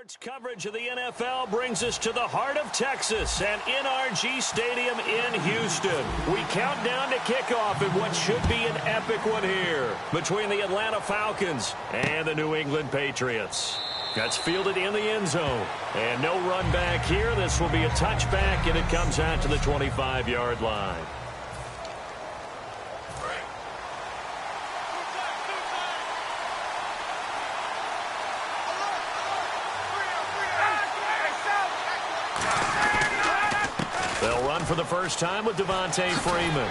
Sports coverage of the NFL brings us to the heart of Texas and NRG Stadium in Houston. We count down to kickoff in what should be an epic one here between the Atlanta Falcons and the New England Patriots. That's fielded in the end zone. And no run back here. This will be a touchback, and it comes out to the 25-yard line. They'll run for the first time with Devontae Freeman.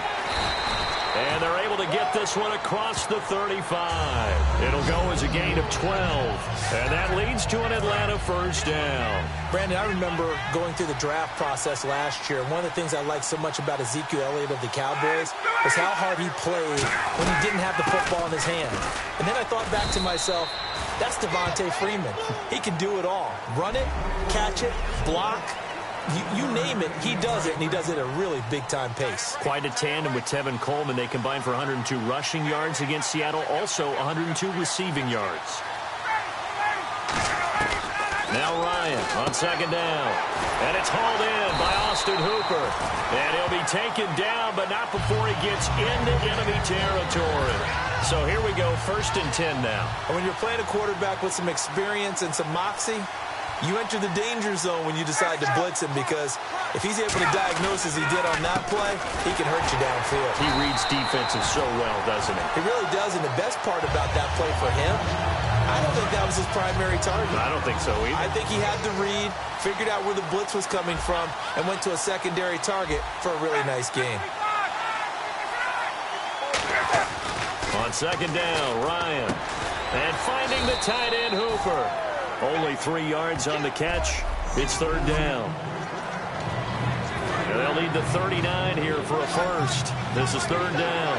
And they're able to get this one across the 35. It'll go as a gain of 12. And that leads to an Atlanta first down. Brandon, I remember going through the draft process last year. One of the things I liked so much about Ezekiel Elliott of the Cowboys was how hard he played when he didn't have the football in his hand. And then I thought back to myself, that's Devontae Freeman. He can do it all. Run it, catch it, block. You name it, he does it, and he does it at a really big-time pace. Quite a tandem with Tevin Coleman. They combined for 102 rushing yards against Seattle, also 102 receiving yards. Now Ryan on second down. And it's hauled in by Austin Hooper. And he'll be taken down, but not before he gets into enemy territory. So here we go, 1st and 10 now. And when you're playing a quarterback with some experience and some moxie, you enter the danger zone when you decide to blitz him, because if he's able to diagnose as he did on that play, he can hurt you downfield. He reads defenses so well, doesn't he? He really does, and the best part about that play for him, I don't think that was his primary target. I don't think so either. I think he had the read, figured out where the blitz was coming from, and went to a secondary target for a really nice game. On second down, Ryan. And finding the tight end, Hooper. Only 3 yards on the catch. It's 3rd down. And they'll need the 39 here for a first. This is 3rd down.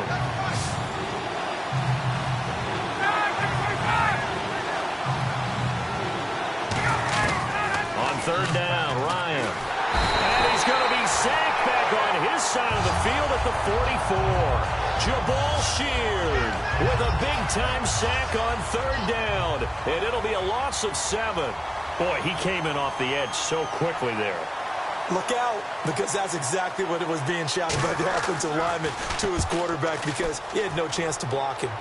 On 3rd down, Ryan. And he's going to be sacked back on his side of the field at the 44. Jabal Sheard with a big-time sack on 3rd down. And it'll be a loss of 7. Boy, he came in off the edge so quickly there. Look out, because that's exactly what it was being shouted by the offensive lineman to his quarterback, because he had no chance to block him.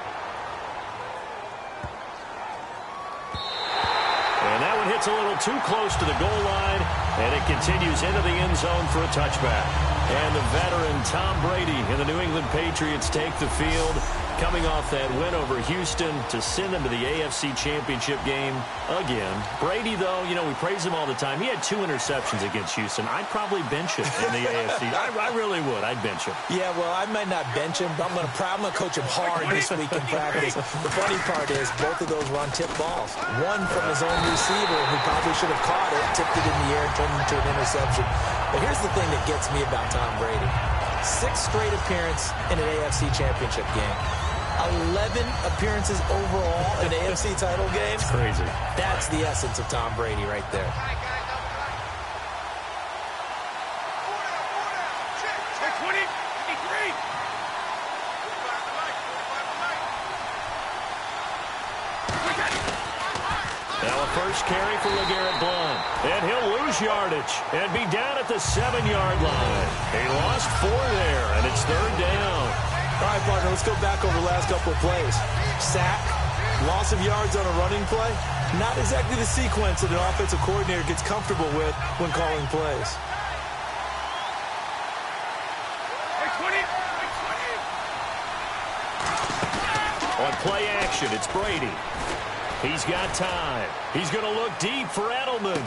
And that one hits a little too close to the goal line, and it continues into the end zone for a touchback. And the veteran Tom Brady and the New England Patriots take the field, coming off that win over Houston to send them to the AFC Championship game again. Brady, though, you know, we praise him all the time. He had 2 interceptions against Houston. I'd probably bench him in the AFC. I really would. I'd bench him. Yeah, well, I might not bench him, but I'm going to coach him hard this week in practice. The funny part is both of those were on tip balls. One from his own receiver, who probably should have caught it, tipped it in the air, and turned it into an interception. But here's the thing that gets me about Tom Brady. 6th straight appearance in an AFC Championship game. 11 appearances overall in AFC title games. It's crazy. That's the essence of Tom Brady right there. Now a first carry for LeGarrette Blount. And he'll lose yardage and be down at the 7-yard line. He lost 4 there, and it's 3rd down. All right, partner, let's go back over the last couple of plays. Sack, loss of yards on a running play. Not exactly the sequence that an offensive coordinator gets comfortable with when calling plays. On play action, it's Brady. He's got time. He's going to look deep for Edelman.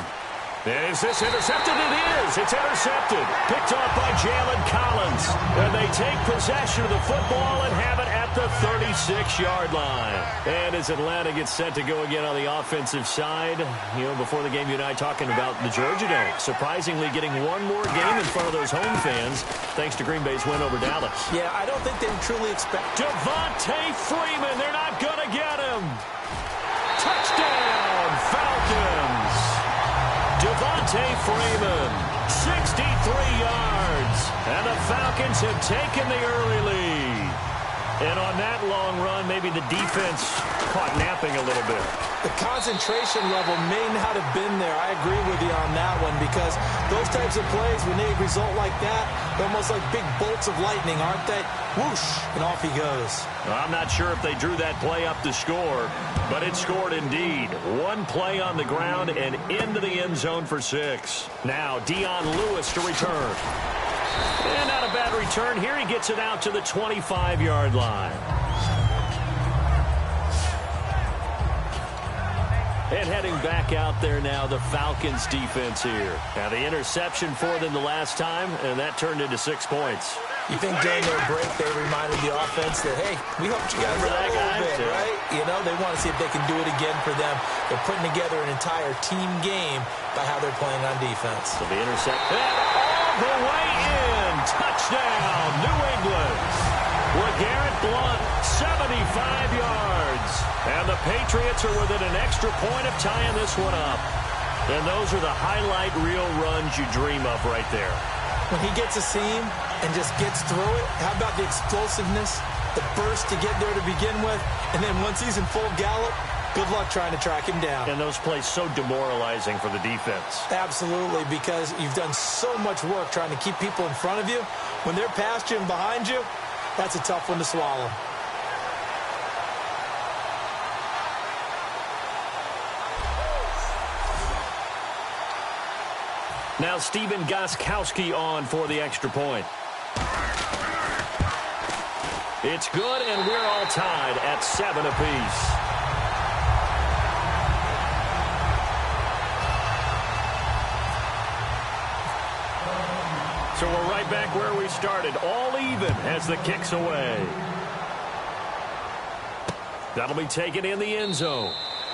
And is this intercepted? It is. It's intercepted. Picked off by Jalen Collins. And they take possession of the football and have it at the 36-yard line. And as Atlanta gets set to go again on the offensive side, you know, before the game, you and I talking about the Georgia Dome, surprisingly getting one more game in front of those home fans, thanks to Green Bay's win over Dallas. Yeah, I don't think they truly expect. Devontae Freeman, they're not going to get him. Touchdown, Falcons. Devontae Freeman, 63 yards. And the Falcons have taken the early lead. And on that long run, maybe the defense caught napping a little bit. The concentration level may not have been there. I agree with you on that one because those types of plays, when they result like that, they're almost like big bolts of lightning, aren't they? Whoosh, and off he goes. Well, I'm not sure if they drew that play up to score, but it scored indeed. One play on the ground and into the end zone for 6. Now Dion Lewis to return. And not a bad return. Here he gets it out to the 25-yard line. And heading back out there now, the Falcons defense here. Now the interception for them the last time, and that turned into 6 points. You think during their break they reminded the offense that, hey, we helped you guys out a little bit, right? You know, they want to see if they can do it again for them. They're putting together an entire team game by how they're playing on defense. So the interception, all the way in. Touchdown, New England. LeGarrette Blount, 75 yards. And the Patriots are within an extra point of tying this one up. And those are the highlight reel runs you dream of right there. When he gets a seam and just gets through it, how about the explosiveness, the burst to get there to begin with, and then once he's in full gallop, good luck trying to track him down. And those plays so demoralizing for the defense. Absolutely, because you've done so much work trying to keep people in front of you. When they're past you and behind you, that's a tough one to swallow. Now Stephen Gostkowski on for the extra point. It's good, and we're all tied at 7 apiece. So we're right back where we started, all even as the kick's away. That'll be taken in the end zone.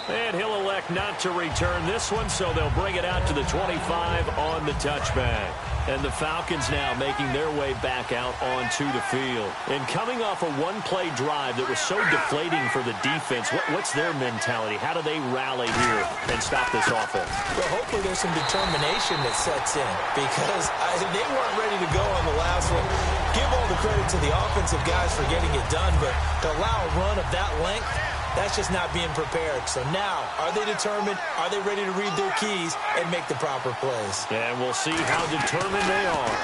And he'll elect not to return this one, so they'll bring it out to the 25 on the touchback. And the Falcons now making their way back out onto the field. And coming off a one-play drive that was so deflating for the defense, what's their mentality? How do they rally here and stop this offense? Well, hopefully there's some determination that sets in because they weren't ready to go on the last one. Give all the credit to the offensive guys for getting it done, but to allow a run of that length, that's just not being prepared. So now, are they determined? Are they ready to read their keys and make the proper plays? And we'll see how determined they are.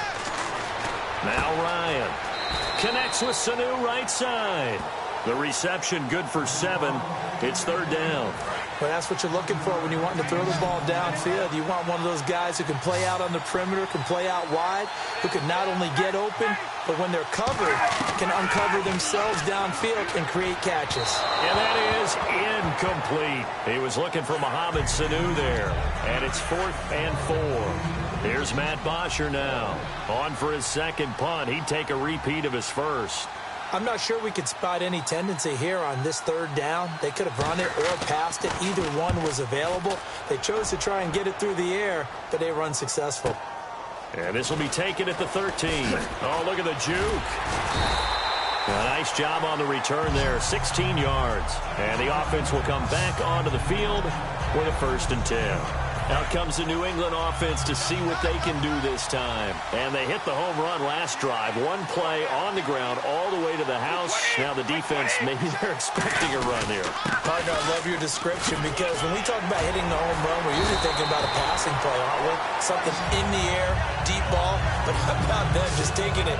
Now Ryan connects with Sanu right side. The reception good for 7. It's 3rd down. Well, that's what you're looking for when you want to throw the ball downfield. You want one of those guys who can play out on the perimeter, can play out wide, who can not only get open, but when they're covered, can uncover themselves downfield and create catches. And that is incomplete. He was looking for Mohamed Sanu there. And it's 4th and 4. Here's Matt Bosher now. On for his second punt. He'd take a repeat of his first. I'm not sure we could spot any tendency here on this 3rd down. They could have run it or passed it. Either one was available. They chose to try and get it through the air, but they were unsuccessful. And this will be taken at the 13. Oh, look at the juke. A nice job on the return there, 16 yards. And the offense will come back onto the field with a 1st and 10. Out comes the New England offense to see what they can do this time. And they hit the home run last drive. One play on the ground all the way to the house. Now the defense, maybe they're expecting a run here. Partner, I love your description because when we talk about hitting the home run, we're usually thinking about a passing play, aren't we? Something in the air, deep ball. But how about them just taking it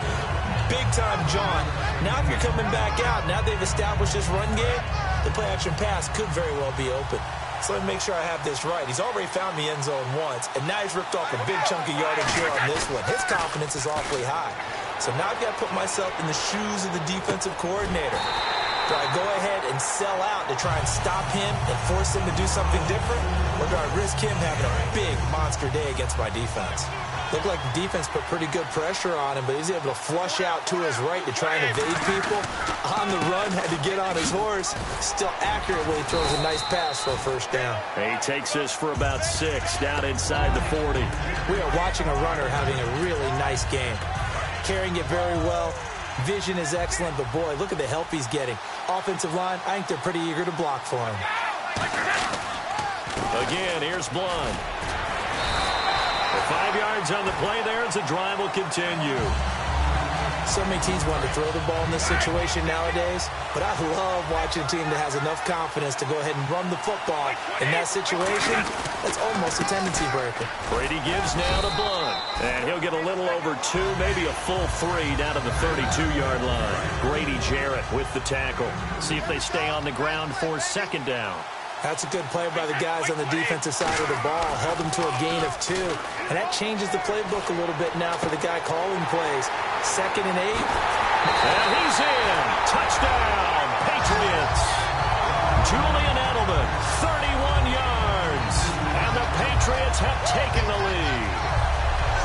big-time John? Now if you're coming back out, now they've established this run game, the play-action pass could very well be open. So let me make sure I have this right. He's already found the end zone once, and now he's ripped off a big chunk of yardage here on this one. His confidence is awfully high. So now I've got to put myself in the shoes of the defensive coordinator. Do I go ahead and sell out to try and stop him and force him to do something different? Or do I risk him having a big monster day against my defense? Looked like the defense put pretty good pressure on him, but he's able to flush out to his right to try and evade people. On the run, had to get on his horse. Still accurately throws a nice pass for a 1st down. He takes this for about 6 down inside the 40. We are watching a runner having a really nice game. Carrying it very well. Vision is excellent, but boy, look at the help he's getting. Offensive line, I think they're pretty eager to block for him. Again, here's Blount. 5 yards on the play there as the drive will continue. So many teams want to throw the ball in this situation nowadays, but I love watching a team that has enough confidence to go ahead and run the football. In that situation, that's almost a tendency breaker. Brady gives now to Blunt, and he'll get a little over 2, maybe a full 3 down to the 32-yard line. Grady Jarrett with the tackle. See if they stay on the ground for second down. That's a good play by the guys on the defensive side of the ball. Held them to a gain of 2. And that changes the playbook a little bit now for the guy calling plays. 2nd and 8. And he's in. Touchdown, Patriots. Julian Edelman, 31 yards. And the Patriots have taken the lead.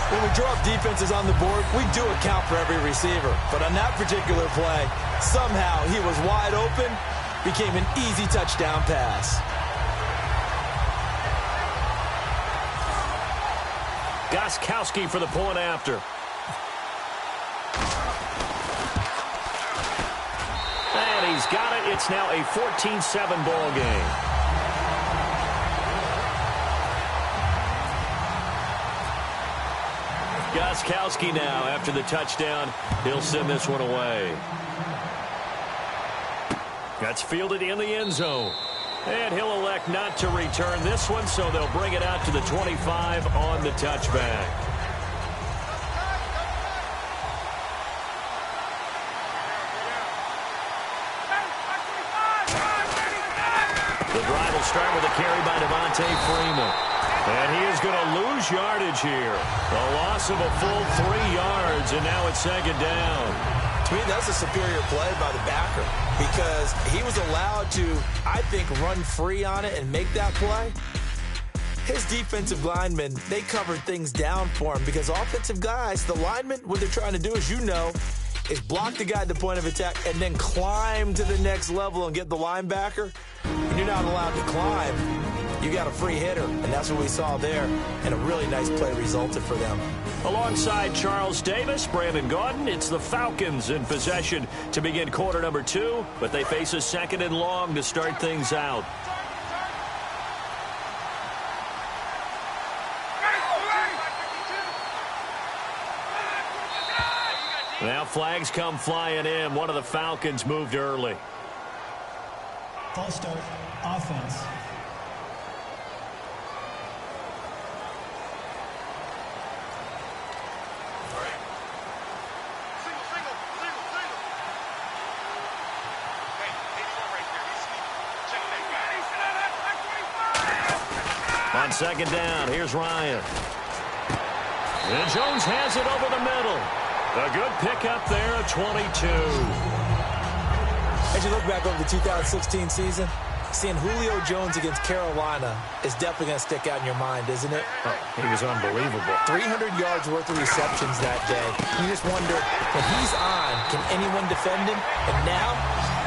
When we draw up defenses on the board, we do account for every receiver. But on that particular play, somehow he was wide open. Became an easy touchdown pass. Gostkowski for the point after. And he's got it. It's now a 14-7 ball game. Gostkowski now after the touchdown. He'll send this one away. That's fielded in the end zone. And he'll elect not to return this one, so they'll bring it out to the 25 on the touchback. The drive will start with a carry by Devontae Freeman. And he is going to lose yardage here. A loss of a full 3 yards, and now it's second down. To me, that's a superior play by the backer because he was allowed to, I think, run free on it and make that play. His defensive linemen, they covered things down for him because offensive guys, the linemen, what they're trying to do, as you know, is block the guy at the point of attack and then climb to the next level and get the linebacker. When you're not allowed to climb, you got a free hitter, and that's what we saw there, and a really nice play resulted for them. Alongside Charles Davis, Brandon Gaudin, it's the Falcons in possession to begin quarter number 2, but they face a 2nd and long to start things out. Now flags come flying in. One of the Falcons moved early. False start, offense. On second down, here's Ryan. And Jones has it over the middle. A good pickup there at 22. As you look back over the 2016 season, seeing Julio Jones against Carolina is definitely going to stick out in your mind, isn't it? Oh, he was unbelievable. 300 yards worth of receptions that day. You just wonder, when he's on, can anyone defend him? And now,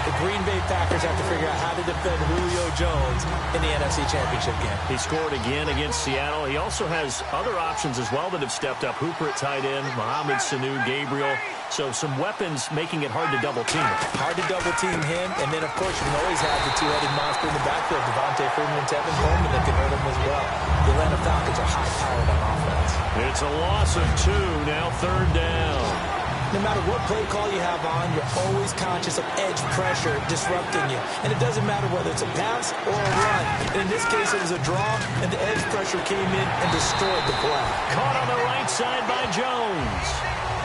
the Green Bay Packers have to figure out how to defend Julio Jones in the NFC Championship game. He scored again against Seattle. He also has other options as well that have stepped up. Hooper at tight end, Mohamed Sanu, Gabriel. So some weapons making it hard to double team him. Hard to double team him. And then, of course, you can always have the two-headed monster in the backfield, Devontae Freeman and Tevin Coleman, that can hurt him as well. The Atlanta Falcons are high-powered on offense. It's a loss of 2, now third down. No matter what play call you have on, you're always conscious of edge pressure disrupting you. And it doesn't matter whether it's a pass or a run. And in this case, it was a draw, and the edge pressure came in and destroyed the play. Caught on the right side by Jones.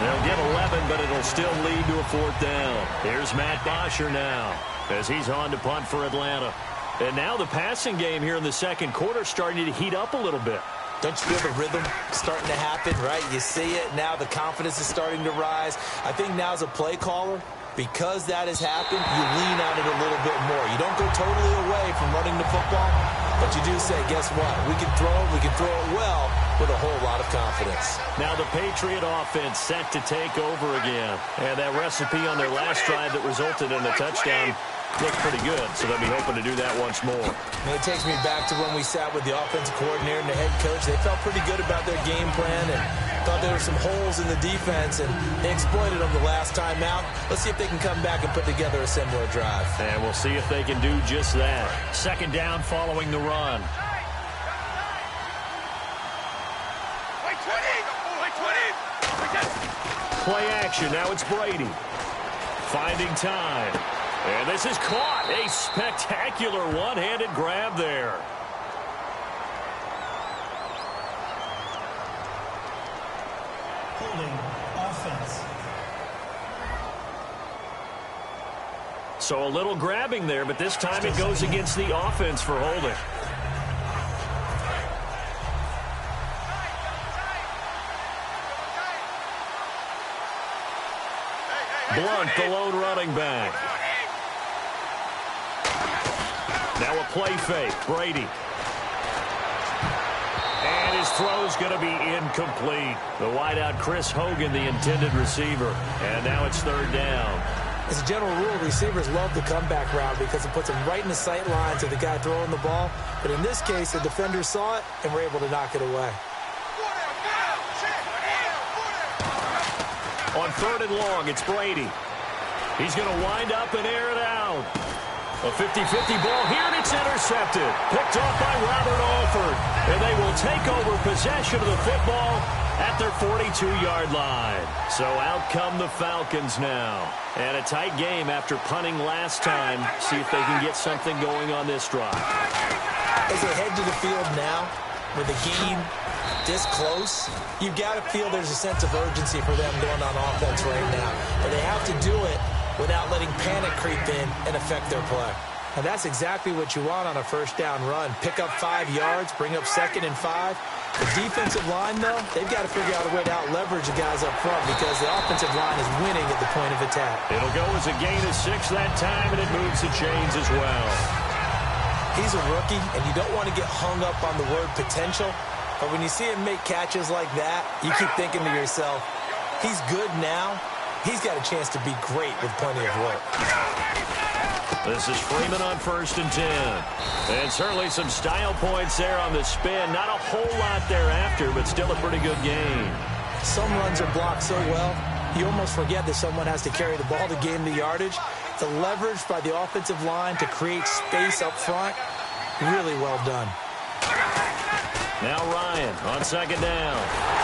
They'll get 11, but it'll still lead to a 4th down. Here's Matt Bosher now as he's on to punt for Atlanta. And now the passing game here in the second quarter starting to heat up a little bit. Don't you feel the rhythm starting to happen, right? You see it. Now the confidence is starting to rise. I think now as a play caller, because that has happened, you lean on it a little bit more. You don't go totally away from running the football, but you do say, guess what? We can throw it well with a whole lot of confidence. Now the Patriot offense set to take over again. And that recipe on their last drive that resulted in a touchdown looked pretty good, so they'll be hoping to do that once more. And it takes me back to when we sat with the offensive coordinator and the head coach. They felt pretty good about their game plan and thought there were some holes in the defense, and they exploited them the last time out. Let's see if they can come back and put together a similar drive. And we'll see if they can do just that. Second down following the run. play action. Now it's Brady. Finding time. And this is caught. A spectacular one-handed grab there. Holding offense. So a little grabbing there, but this time it goes against the offense for holding. Blunt, the lone running back. Now a play fake. Brady. And his throw's going to be incomplete. The wideout, Chris Hogan, the intended receiver. And now it's third down. As a general rule, receivers love the comeback route because it puts them right in the sight lines of the guy throwing the ball. But in this case, the defender saw it and were able to knock it away. On third and long, it's Brady. He's going to wind up and air it out. A 50-50 ball here, and it's intercepted. Picked off by Robert Alford. And they will take over possession of the football at their 42-yard line. So out come the Falcons now. And a tight game after punting last time. See if they can get something going on this drive. As they head to the field now, with the game this close, you've got to feel there's a sense of urgency for them going on offense right now. But they have to do it without letting panic creep in and affect their play. And that's exactly what you want on a first down run. Pick up 5 yards, bring up 2nd and 5. The defensive line, though, they've got to figure out a way to out-leverage the guys up front because the offensive line is winning at the point of attack. It'll go as a gain of 6 that time, and it moves the chains as well. He's a rookie, and you don't want to get hung up on the word potential. But when you see him make catches like that, you keep thinking to yourself, he's good now. He's got a chance to be great with plenty of work. This is Freeman on 1st and 10. And certainly some style points there on the spin. Not a whole lot thereafter, but still a pretty good game. Some runs are blocked so well, you almost forget that someone has to carry the ball to gain the yardage. The leverage by the offensive line to create space up front, really well done. Now Ryan on 2nd down.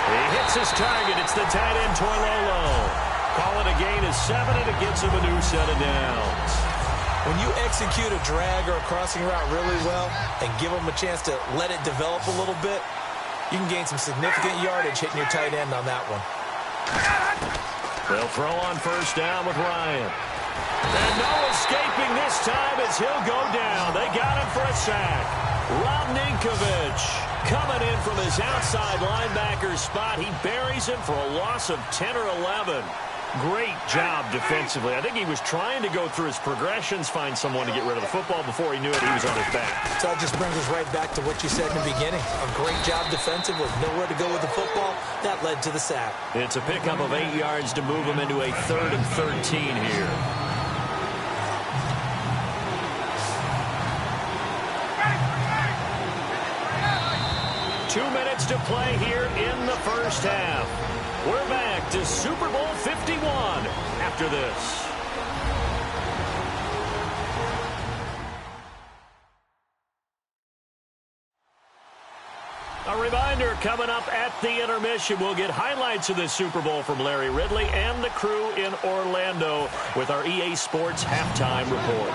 He hits his target. It's the tight end, Toilolo. Call it a gain of 7, and it gives him a new set of downs. When you execute a drag or a crossing route really well and give them a chance to let it develop a little bit, you can gain some significant yardage hitting your tight end on that one. They'll throw on 1st down with Ryan. And no escaping this time as he'll go down. They got him for a sack. Rob Ninkovich coming in from his outside linebacker spot. He buries him for a loss of 10 or 11. Great job defensively. I think he was trying to go through his progressions, find someone to get rid of the football. Before he knew it, he was on his back. So that just brings us right back to what you said in the beginning. A great job defensive with nowhere to go with the football. That led to the sack. It's a pickup of 8 yards to move him into a 3rd and 13 here. Two minutes to play here in the first half. We're back to Super Bowl 51 after this. A reminder coming up at the intermission. We'll get highlights of this Super Bowl from Larry Ridley and the crew in Orlando with our EA Sports halftime report.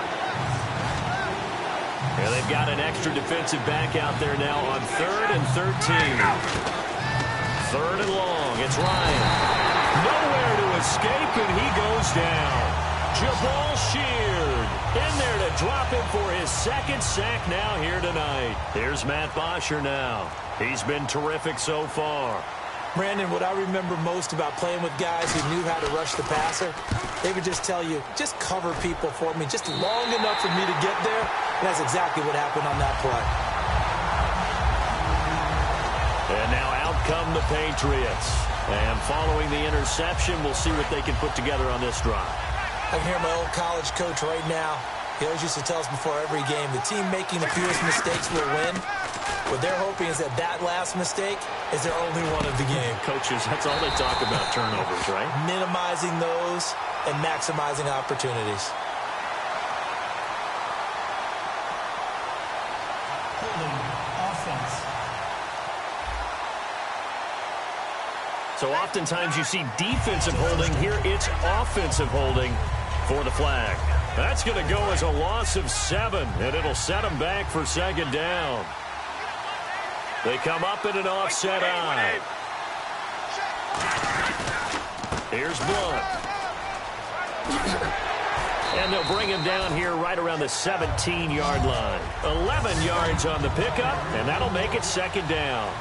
And they've got an extra defensive back out there now on 3rd and 13. 3rd and long. It's Ryan. Nowhere to escape, and he goes down. Jabal Sheard in there to drop him for his 2nd sack now here tonight. Here's Matt Bosher now. He's been terrific so far. Brandon, what I remember most about playing with guys who knew how to rush the passer, they would just tell you, just cover people for me, just long enough for me to get there. And that's exactly what happened on that play. And now out come the Patriots. And following the interception, we'll see what they can put together on this drive. I can hear my old college coach right now. He always used to tell us before every game, the team making the fewest mistakes will win. What they're hoping is that that last mistake is their only one of the game. Coaches, that's all they talk about, turnovers, right? Minimizing those and maximizing opportunities. Holding offense. So oftentimes you see defensive holding. Here it's offensive holding for the flag. That's going to go as a loss of 7, and it'll set them back for second down. They come up in an offset eye. Here's Blunt. And they'll bring him down here right around the 17-yard line. 11 yards on the pickup, and that'll make it second down.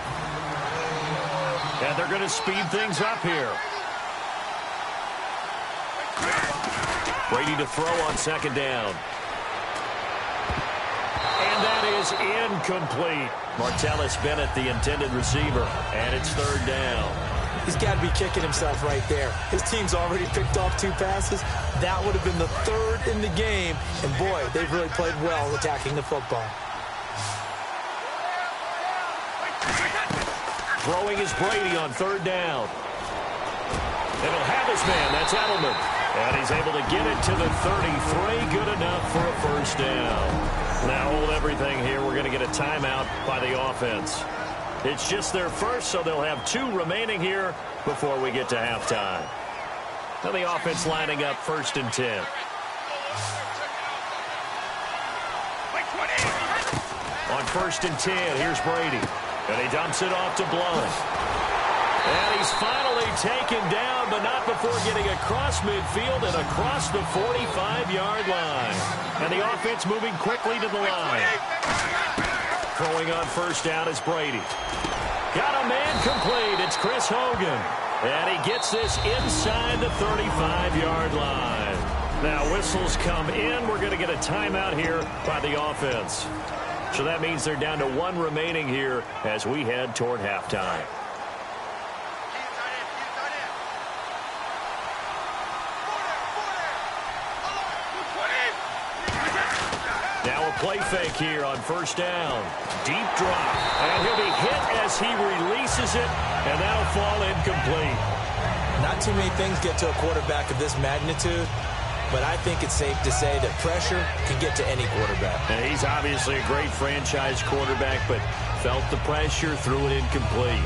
And they're going to speed things up here. Brady to throw on second down. And that is incomplete. Martellus Bennett, the intended receiver, and it's third down. He's got to be kicking himself right there. His team's already picked off 2 passes. That would have been the 3rd in the game. And, boy, they've really played well attacking the football. Throwing is Brady on third down. And he'll have his man. That's Edelman. And he's able to get it to the 33. Good enough for a first down. Now hold everything here. We're going to get a timeout by the offense. It's just their first, so they'll have 2 remaining here before we get to halftime. Now the offense lining up 1st and 10. On 1st and 10, here's Brady. And he dumps it off to Blunt. And he's finally taken down, but not before getting across midfield and across the 45-yard line. And the offense moving quickly to the line. Throwing on first down is Brady. Got a man complete. It's Chris Hogan. And he gets this inside the 35-yard line. Now whistles come in. We're going to get a timeout here by the offense. So that means they're down to 1 remaining here as we head toward halftime. Now a play fake here on first down. Deep drop. And he'll be hit as he releases it, and that'll fall incomplete. Not too many things get to a quarterback of this magnitude, but I think it's safe to say that pressure can get to any quarterback. And he's obviously a great franchise quarterback, but felt the pressure, threw it incomplete.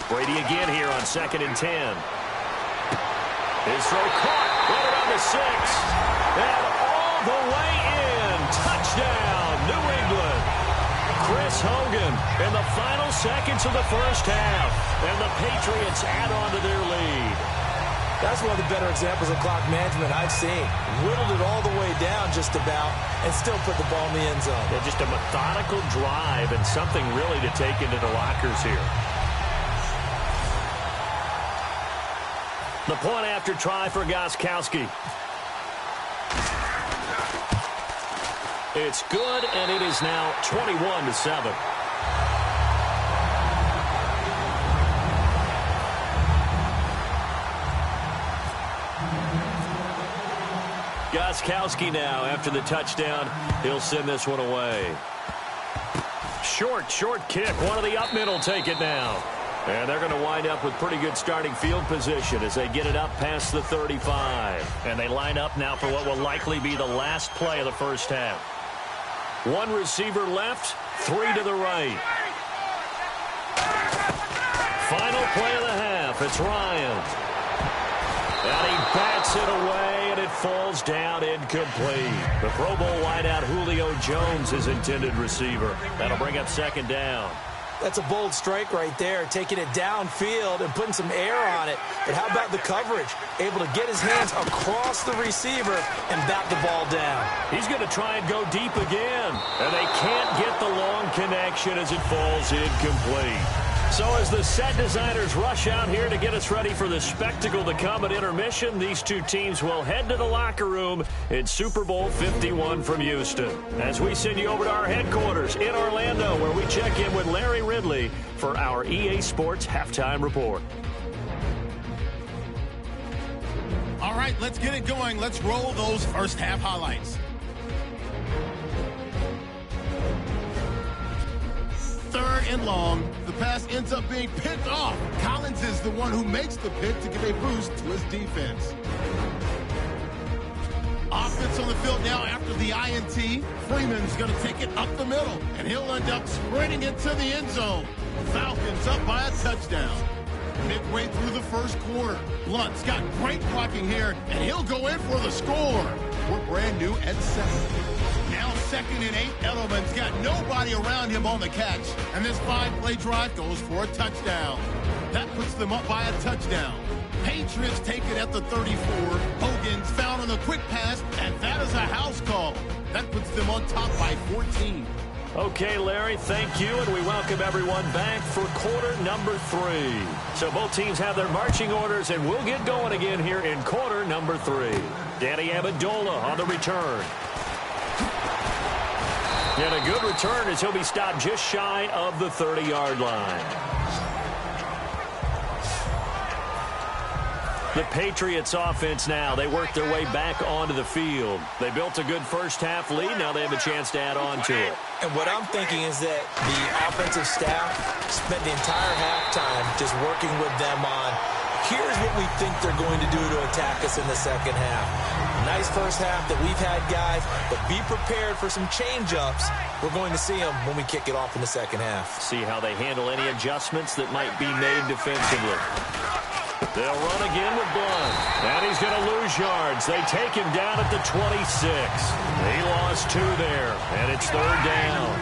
Brady again here on 2nd and 10. His throw caught right around the 6. And all the way in. Touchdown, New England. Chris Hogan in the final seconds of the first half. And the Patriots add on to their lead. That's one of the better examples of clock management I've seen. Whittled it all the way down just about and still put the ball in the end zone. Yeah, just a methodical drive and something really to take into the lockers here. The point after try for Gostkowski. It's good, and it is now 21-7. Gostkowski now, after the touchdown, he'll send this one away. Short kick. One of the up mid will take it now. And they're going to wind up with pretty good starting field position as they get it up past the 35. And they line up now for what will likely be the last play of the first half. 1 receiver left, 3 to the right. Final play of the half. It's Ryan. And he bats it away, and it falls down incomplete. The Pro Bowl wideout Julio Jones, his intended receiver. That'll bring up second down. That's a bold strike right there, taking it downfield and putting some air on it. But how about the coverage? Able to get his hands across the receiver and bat the ball down. He's going to try and go deep again. And they can't get the long connection as it falls incomplete. So as the set designers rush out here to get us ready for the spectacle to come at intermission, these 2 teams will head to the locker room in Super Bowl 51 from Houston. As we send you over to our headquarters in Orlando, where we check in with Larry Ridley for our EA Sports Halftime Report. All right, let's get it going. Let's roll those first half highlights. 3rd and long. The pass ends up being picked off. Collins is the one who makes the pick to give a boost to his defense. Offense on the field now after the INT. Freeman's going to take it up the middle, and he'll end up sprinting into the end zone. Falcons up by a touchdown. Midway through the first quarter, Lunt's got great blocking here, and he'll go in for the score. We're brand new at 7. Now 2nd and 8. Edelman's got nobody around him on the catch, and this 5-play drive goes for a touchdown. That puts them up by a touchdown. Patriots take it at the 34. Hogan's found on the quick pass, and that is a house call. That puts them on top by 14. Okay, Larry, thank you, and we welcome everyone back for quarter number 3. So both teams have their marching orders, and we'll get going again here in quarter number 3. Danny Amendola on the return. And a good return as he'll be stopped just shy of the 30-yard line. The Patriots offense now, they work their way back onto the field. They built a good first-half lead. Now they have a chance to add on to it. And what I'm thinking is that the offensive staff spent the entire halftime just working with them on, here's what we think they're going to do to attack us in the second half. Nice first half that we've had, guys, but be prepared for some change-ups. We're going to see them when we kick it off in the second half. See how they handle any adjustments that might be made defensively. They'll run again with Blunt. And he's going to lose yards. They take him down at the 26. He lost 2 there, and it's 3rd down.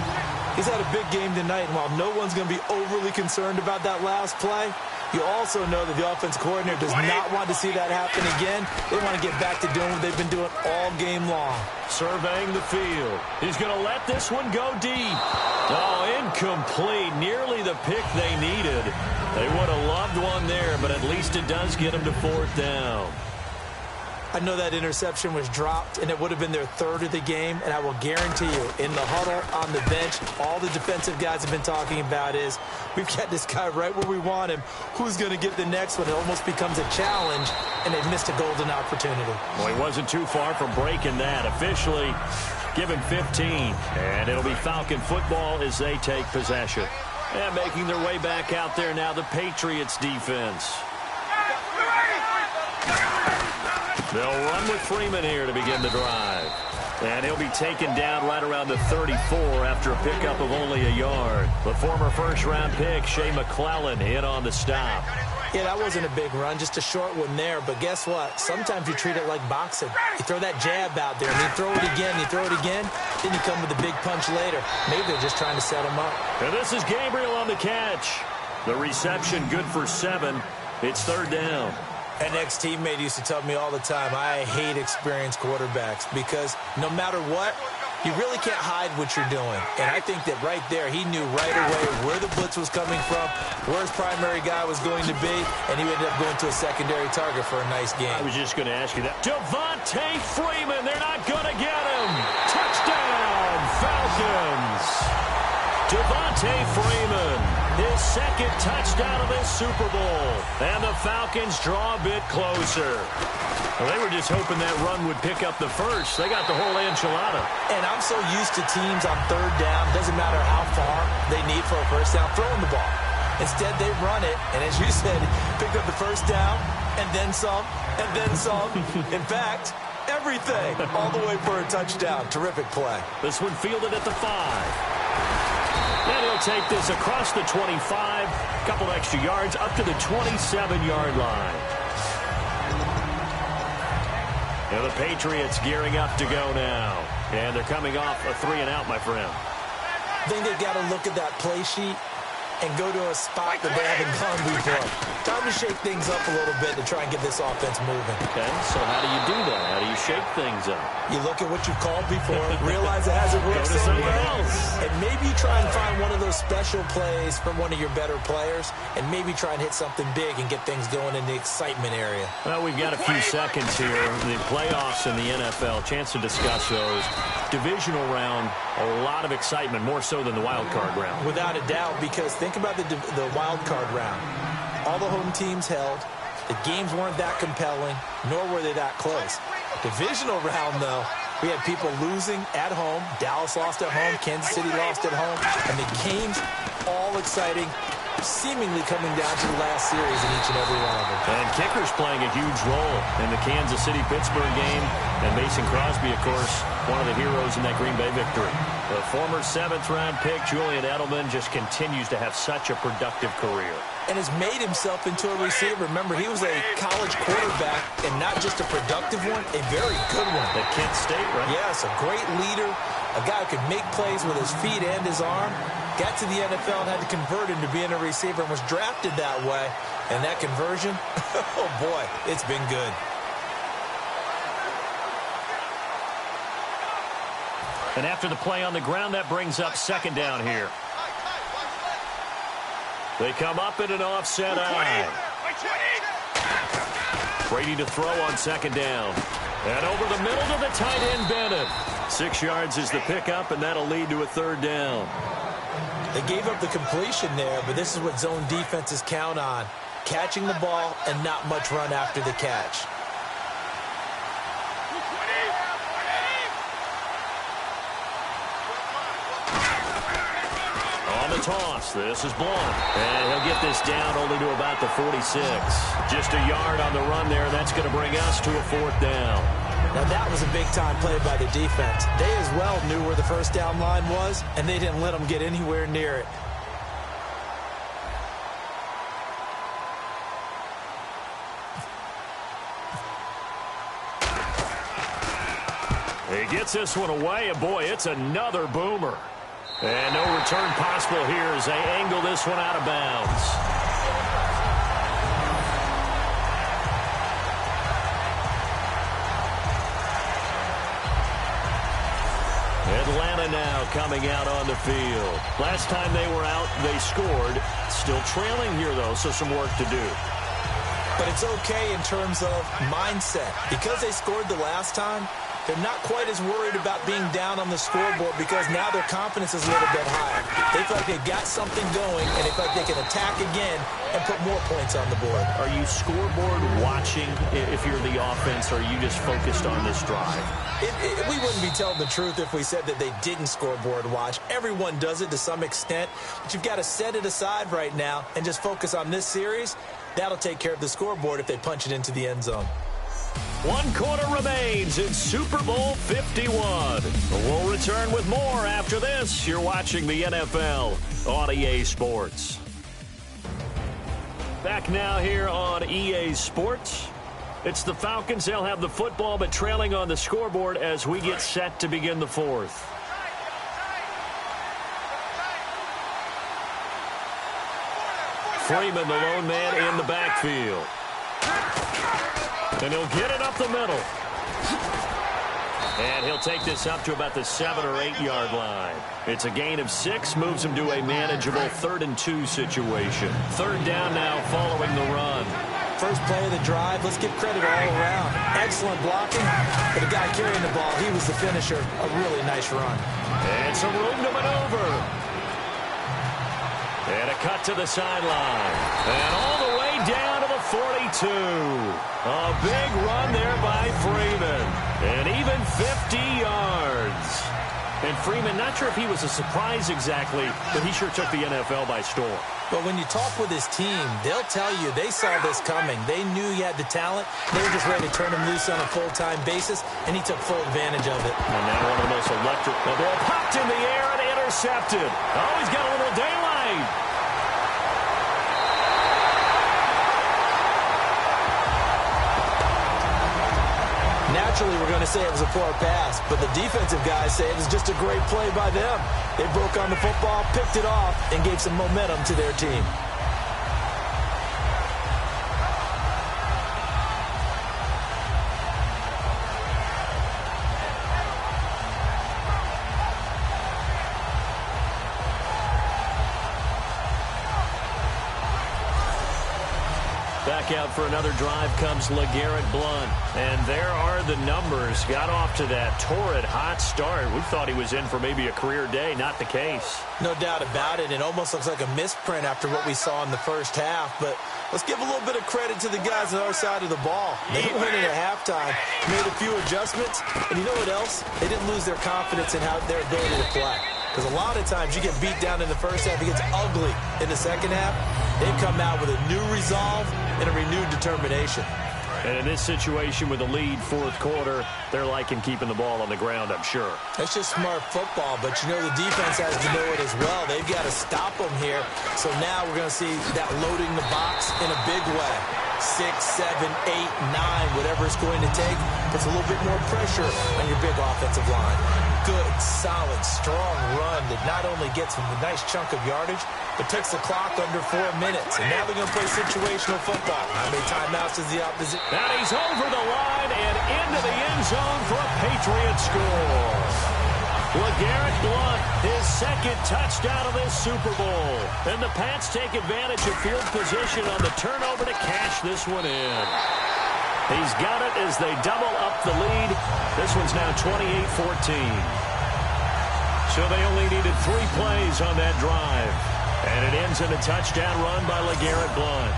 He's had a big game tonight, and while no one's going to be overly concerned about that last play, you also know that the offense coordinator does not want to see that happen again. They want to get back to doing what they've been doing all game long. Surveying the field. He's going to let this one go deep. Oh, incomplete. Nearly the pick they needed. They would have loved one there, but at least it does get them to 4th down. I know that interception was dropped, and it would have been their 3rd of the game, and I will guarantee you, in the huddle, on the bench, all the defensive guys have been talking about is, we've got this guy right where we want him. Who's going to get the next one? It almost becomes a challenge, and they've missed a golden opportunity. Well, he wasn't too far from breaking that. Officially given 15, and it'll be Falcon football as they take possession. And making their way back out there now, the Patriots defense. They'll run with Freeman here to begin the drive. And he'll be taken down right around the 34 after a pickup of only a yard. The former first-round pick, Shea McClellan, in on the stop. Yeah, that wasn't a big run, just a short one there. But guess what? Sometimes you treat it like boxing. You throw that jab out there, and you throw it again, you throw it again, then you come with a big punch later. Maybe they're just trying to set him up. And this is Gabriel on the catch. The reception good for 7. It's 3rd down. An ex-teammate used to tell me all the time, I hate experienced quarterbacks because no matter what, you really can't hide what you're doing. And I think that right there, he knew right away where the blitz was coming from, where his primary guy was going to be, and he ended up going to a secondary target for a nice game. I was just going to ask you that. Devontae Freeman, they're not going to get him. Touchdown, Falcons. Devontae Freeman, his 2nd touchdown of this Super Bowl. And the Falcons draw a bit closer. Well, they were just hoping that run would pick up the first. They got the whole enchilada. And I'm so used to teams on 3rd down, doesn't matter how far they need for a first down, throwing the ball. Instead, they run it, and as you said, picked up the first down, and then some, and then some. In fact, everything, all the way for a touchdown. Terrific play. This one fielded at the 5. And he'll take this across the 25, a couple extra yards, up to the 27-yard line. And the Patriots gearing up to go now. And they're coming off a 3-and-out, my friend. I think they've got to look at that play sheet and go to a spot that they haven't gone before. Time to shake things up a little bit to try and get this offense moving. Okay, so how do you do that? How do you shake things up? You look at what you've called before, realize it hasn't worked Go to somewhere somewhere else. And maybe you try and find one of those special plays from one of your better players, and maybe try and hit something big and get things going in the excitement area. Well, we've got a few seconds here. The playoffs in the NFL, chance to discuss those. Divisional round, a lot of excitement, more so than the wild card round. Without a doubt, because think about the wild card round. All the home teams held. The games weren't that compelling, nor were they that close. Divisional round, though, we had people losing at home. Dallas lost at home. Kansas City lost at home. And the games, all exciting, seemingly coming down to the last series in each and every one of them. And kicker's playing a huge role in the Kansas City-Pittsburgh game. And Mason Crosby, of course, one of the heroes in that Green Bay victory. The former 7th-round pick, Julian Edelman, just continues to have such a productive career. And has made himself into a receiver. Remember, he was a college quarterback, and not just a productive one, a very good one. At Kent State, right? Yes, a great leader, a guy who could make plays with his feet and his arm. Got to the NFL and had to convert into being a receiver and was drafted that way. And that conversion, oh boy, it's been good. And after the play on the ground, that brings up 2nd down here. They come up in an offset eye. Brady to throw on 2nd down. And over the middle to the tight end, Bennett. 6 yards is the pickup, and that'll lead to a 3rd down. They gave up the completion there, but this is what zone defenses count on. Catching the ball and not much run after the catch. On the toss, this is Blunt. And he'll get this down only to about the 46. Just a yard on the run there, and that's going to bring us to a 4th down. Now that was a big-time play by the defense. They as well knew where the first down line was, and they didn't let them get anywhere near it. He gets this one away, and boy, it's another boomer. And no return possible here as they angle this one out of bounds. Atlanta now coming out on the field. Last time they were out, they scored. Still trailing here, though, so some work to do. But it's okay in terms of mindset. Because they scored the last time, they're not quite as worried about being down on the scoreboard because now their confidence is a little bit higher. They feel like they've got something going, and they feel like they can attack again and put more points on the board. Are you scoreboard watching if you're the offense, or are you just focused on this drive? We wouldn't be telling the truth if we said that they didn't scoreboard watch. Everyone does it to some extent, but you've got to set it aside right now and just focus on this series. That'll take care of the scoreboard if they punch it into the end zone. 1 quarter remains in Super Bowl 51. We'll return with more after this. You're watching the NFL on EA Sports. Back now here on EA Sports. It's the Falcons. They'll have the football, but trailing on the scoreboard as we get set to begin the 4th. Freeman, the lone man in the backfield. And he'll get it up the middle. And he'll take this up to about the 7 or 8 yard line. It's a gain of 6, moves him to a manageable 3rd and 2 situation. 3rd down now following the run. First play of the drive, let's give credit all around. Excellent blocking, but the guy carrying the ball, he was the finisher. A really nice run. And some room to maneuver. And a cut to the sideline. And all the way down to the 42. A big run there by Freeman. And even 50 yards. And Freeman, not sure if he was a surprise exactly, but he sure took the NFL by storm. But when you talk with his team, they'll tell you they saw this coming. They knew he had the talent. They were just ready to turn him loose on a full-time basis, and he took full advantage of it. And now one of the most electric. The ball popped in the air and intercepted. Oh, he's got a little daylight. Naturally, we're going to say it was a poor pass, but the defensive guys say it was just a great play by them. They broke on the football, picked it off, and gave some momentum to their team. Back out for another drive comes LeGarrette Blount. And there are the numbers. Got off to that torrid hot start. We thought he was in for maybe a career day. Not the case. No doubt about it. It almost looks like a misprint after what we saw in the first half. But let's give a little bit of credit to the guys on our side of the ball. They went in at halftime, made a few adjustments. And you know what else? They didn't lose their confidence in their ability to play. Because a lot of times you get beat down in the first half, it gets ugly in the second half. They've come out with a new resolve and a renewed determination. And in this situation with a lead fourth quarter, they're liking keeping the ball on the ground, I'm sure. That's just smart football, but you know the defense has to know it as well. They've got to stop them here. So now we're going to see that loading the box in a big way. 6, 7, 8, 9, whatever it's going to take, puts a little bit more pressure on your big offensive line. Good, solid, strong run that not only gets them a nice chunk of yardage, but takes the clock under 4 minutes. And now they're going to play situational football. How many timeouts is the opposite? Now he's over the line and into the end zone for a Patriots score. LeGarrette Blount, his second touchdown of this Super Bowl. And the Pats take advantage of field position on the turnover to cash this one in. He's got it as they double up the lead. This one's now 28-14. So they only needed 3 plays on that drive. And it ends in a touchdown run by LeGarrette Blount.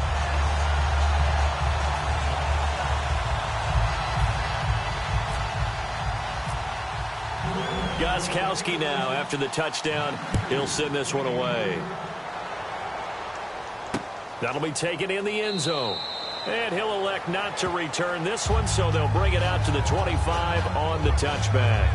Gostkowski now, after the touchdown, he'll send this one away. That'll be taken in the end zone. And he'll elect not to return this one, so they'll bring it out to the 25 on the touchback.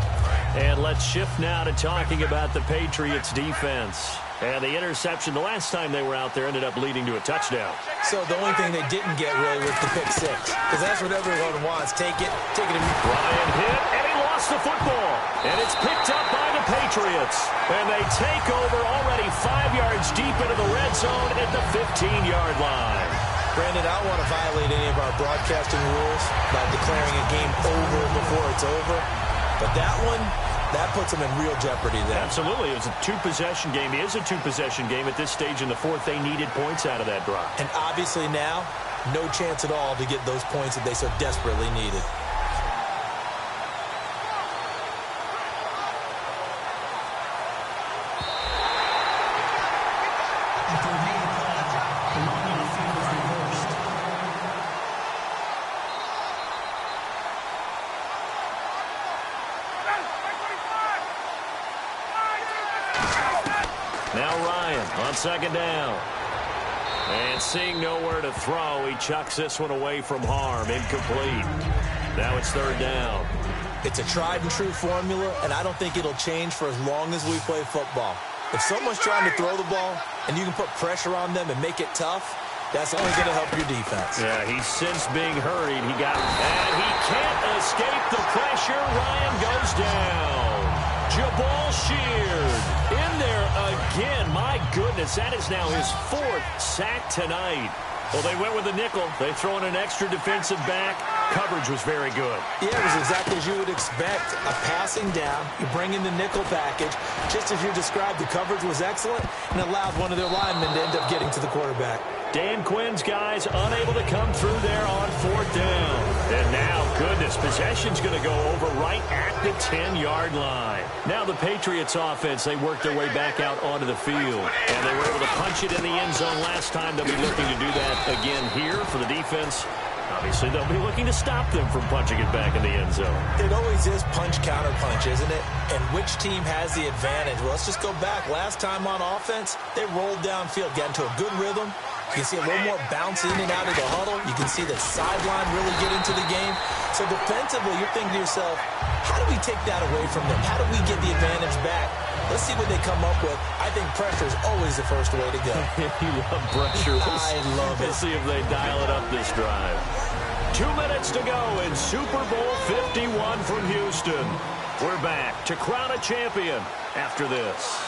And let's shift now to talking about the Patriots defense. And the interception the last time they were out there ended up leading to a touchdown. So the only thing they didn't get really was the pick 6. Because that's what everyone wants. Take it. Ryan hit, and he lost the football. And it's picked up by the Patriots. And they take over already 5 yards deep into the red zone at the 15-yard line. Brandon, I don't want to violate any of our broadcasting rules by declaring a game over before it's over. But that one, that puts them in real jeopardy there. Absolutely. It was a 2-possession game. It is a 2-possession game at this stage in the fourth. They needed points out of that drive. And obviously now, no chance at all to get those points that they so desperately needed. Now Ryan on second down. And seeing nowhere to throw, he chucks this one away from harm. Incomplete. Now it's third down. It's a tried and true formula, and I don't think it'll change for as long as we play football. If someone's trying to throw the ball and you can put pressure on them and make it tough, that's only going to help your defense. Yeah, he's since being hurried. And he can't escape the pressure. Ryan goes down. Jabal Sheard in there again. My goodness, that is now his 4th sack tonight. Well, they went with a nickel. They throw in an extra defensive back. Coverage was very good. Yeah, it was exactly as you would expect. A passing down. You bring in the nickel package. Just as you described, the coverage was excellent and allowed one of their linemen to end up getting to the quarterback. Dan Quinn's guys unable to come through there on fourth down. And now, goodness, possession's going to go over right at the 10-yard line. Now the Patriots offense, they worked their way back out onto the field. And they were able to punch it in the end zone last time. They'll be looking to do that again here for the defense. Obviously, they'll be looking to stop them from punching it back in the end zone. It always is punch-counter-punch, isn't it? And which team has the advantage? Well, let's just go back. Last time on offense, they rolled downfield, got into a good rhythm. You can see a little more bounce in and out of the huddle. You can see the sideline really get into the game. So defensively, you're thinking to yourself, how do we take that away from them? How do we get the advantage back? Let's see what they come up with. I think pressure is always the first way to go. You love pressure. I love it. Let's see if they dial it up this drive. 2 minutes to go in Super Bowl 51 from Houston. We're back to crown a champion after this.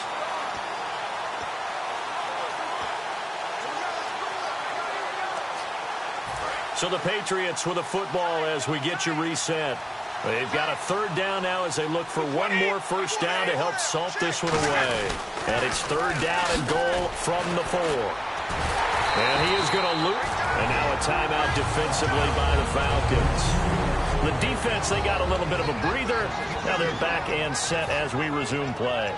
So the Patriots with a football as we get you reset. They've got a third down now as they look for one more first down to help salt this one away. And it's third down and goal from the 4. And he is going to loop. And now a timeout defensively by the Falcons. The defense, they got a little bit of a breather. Now they're back and set as we resume play.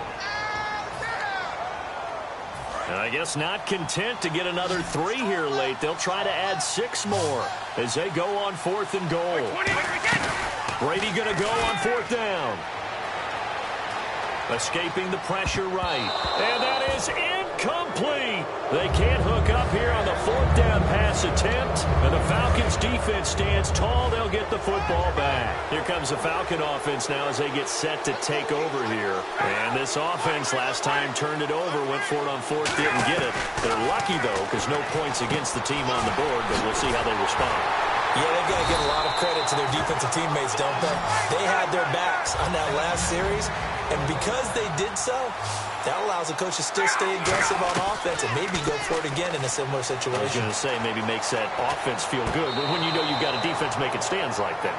And I guess not content to get another 3 here late. They'll try to add 6 more as they go on 4th and goal. Brady going to go on 4th down. Escaping the pressure right. And that is incomplete. They can't hook up here on the fourth down pass attempt. And the Falcons defense stands tall. They'll get the football back. Here comes the Falcon offense now as they get set to take over here. And this offense last time turned it over, went for it on fourth, didn't get it. They're lucky, though, because no points against the team on the board, but we'll see how they respond. Yeah, they've got to give a lot of credit to their defensive teammates, don't they? They had their backs on that last series, and because they did so, that allows the coach to still stay aggressive on offense and maybe go for it again in a similar situation. I was going to say, maybe makes that offense feel good, but when you know you've got a defense making stands like that.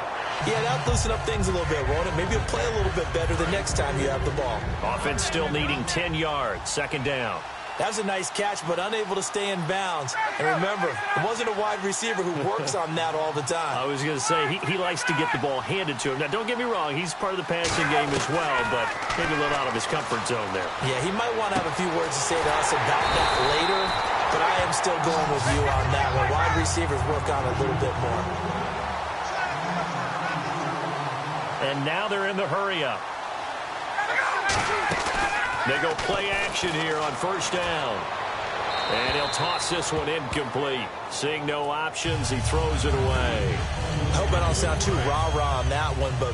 Yeah, that'll loosen up things a little bit, won't it? Maybe you'll play a little bit better the next time you have the ball. Offense still needing 10 yards, second down. That was a nice catch, but unable to stay in bounds. And remember, it wasn't a wide receiver who works on that all the time. I was going to say, he likes to get the ball handed to him. Now, don't get me wrong, he's part of the passing game as well, but maybe a little out of his comfort zone there. Yeah, he might want to have a few words to say to us about that later, but I am still going with you on that one. Wide receivers work on a little bit more. And now they're in the hurry-up. They go play action here on first down. And he'll toss this one incomplete. Seeing no options, he throws it away. I hope I don't sound too rah-rah on that one, but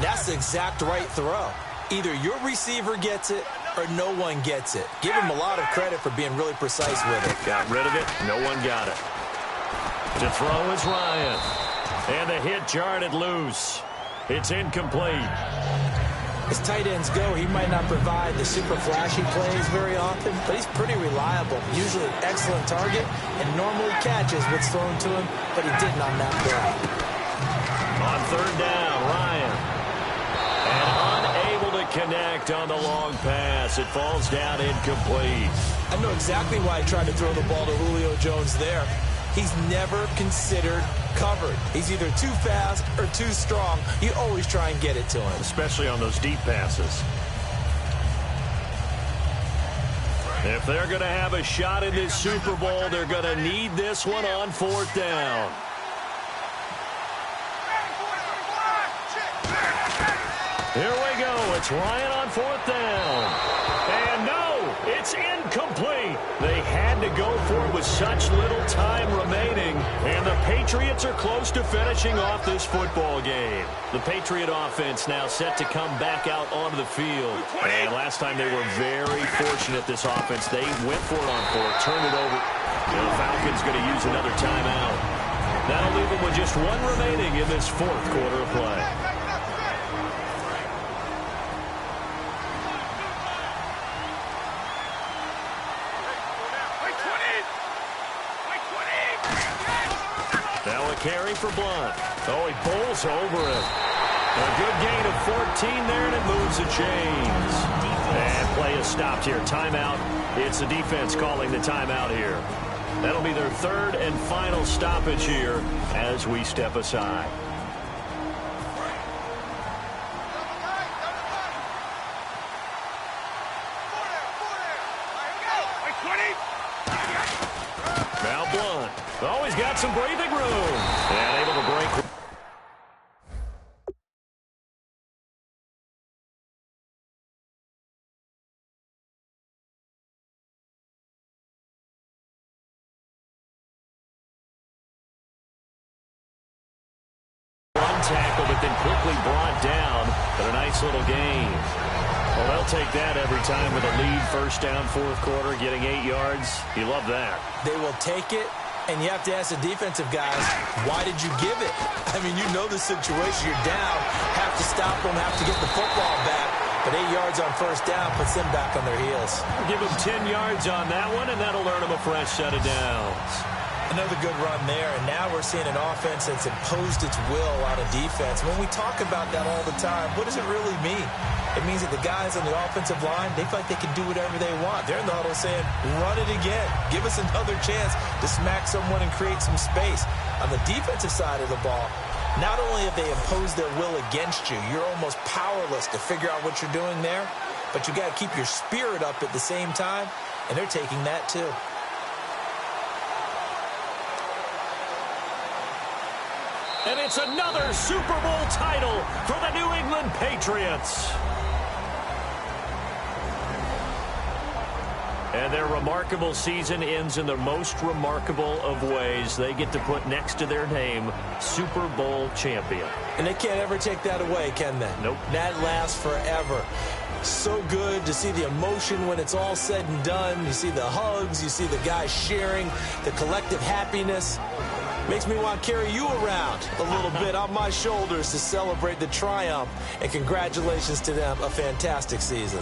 that's the exact right throw. Either your receiver gets it or no one gets it. Give him a lot of credit for being really precise with it. Got rid of it. No one got it. To throw is Ryan. And the hit jarred it loose. It's incomplete. As tight ends go, he might not provide the super flashy plays very often, but he's pretty reliable. Usually an excellent target and normally catches what's thrown to him, but he didn't on that play. On third down, Ryan. And unable to connect on the long pass. It falls down incomplete. I know exactly why he tried to throw the ball to Julio Jones there. He's never considered covered. He's either too fast or too strong. You always try and get it to him. Especially on those deep passes. If they're going to have a shot in this Super Bowl, they're going to need this one on fourth down. Here we go. It's Ryan on fourth down. And no, it's incomplete. They had to go for it with such little time remaining. And the Patriots are close to finishing off this football game. The Patriot offense now set to come back out onto the field. And last time they were very fortunate, this offense. They went for it on fourth, turned it over. And the Falcons going to use another timeout. That'll leave them with just one remaining in this fourth quarter of play. Carry for Blunt. Oh, he bowls over it. A good gain of 14 there, and it moves the chains. And play is stopped here. Timeout. It's the defense calling the timeout here. That'll be their third and final stoppage here as we step aside. Now Blunt. Oh, he's got some breathing room. And able to break. One tackle, but then quickly brought down. But a nice little gain. Well, they'll take that every time with a lead, first down, fourth quarter, getting 8 yards. You love that. They will take it, and you have to ask the defensive guys, why did you give it? I mean, you know the situation. You're down, have to stop them, have to get the football back. But 8 yards on first down puts them back on their heels. Give them 10 yards on that one, and that'll earn them a fresh set of downs. Another good run there, and now we're seeing an offense that's imposed its will on a defense. When we talk about that all the time, what does it really mean? It means that the guys on the offensive line, they feel like they can do whatever they want. They're in the huddle saying, run it again. Give us another chance to smack someone and create some space. On the defensive side of the ball, not only have they imposed their will against you, you're almost powerless to figure out what you're doing there, but you got to keep your spirit up at the same time, and they're taking that too. And it's another Super Bowl title for the New England Patriots. And their remarkable season ends in the most remarkable of ways. They get to put next to their name, Super Bowl champion. And they can't ever take that away, can they? Nope. That lasts forever. So good to see the emotion when it's all said and done. You see the hugs. You see the guys sharing, the collective happiness. Makes me want to carry you around a little bit on my shoulders to celebrate the triumph. And congratulations to them. A fantastic season.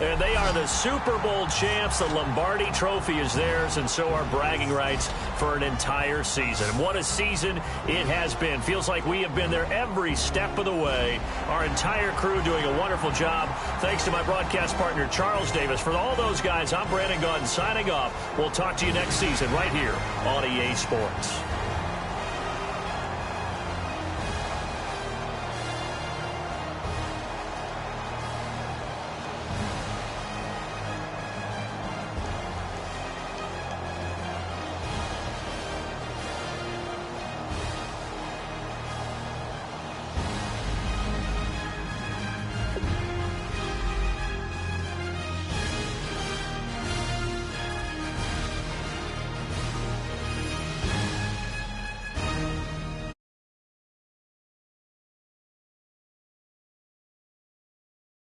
And they are the Super Bowl champs. The Lombardi Trophy is theirs, and so are bragging rights for an entire season. What a season it has been. Feels like we have been there every step of the way. Our entire crew doing a wonderful job. Thanks to my broadcast partner, Charles Davis. For all those guys, I'm Brandon Gaudin signing off. We'll talk to you next season right here on EA Sports.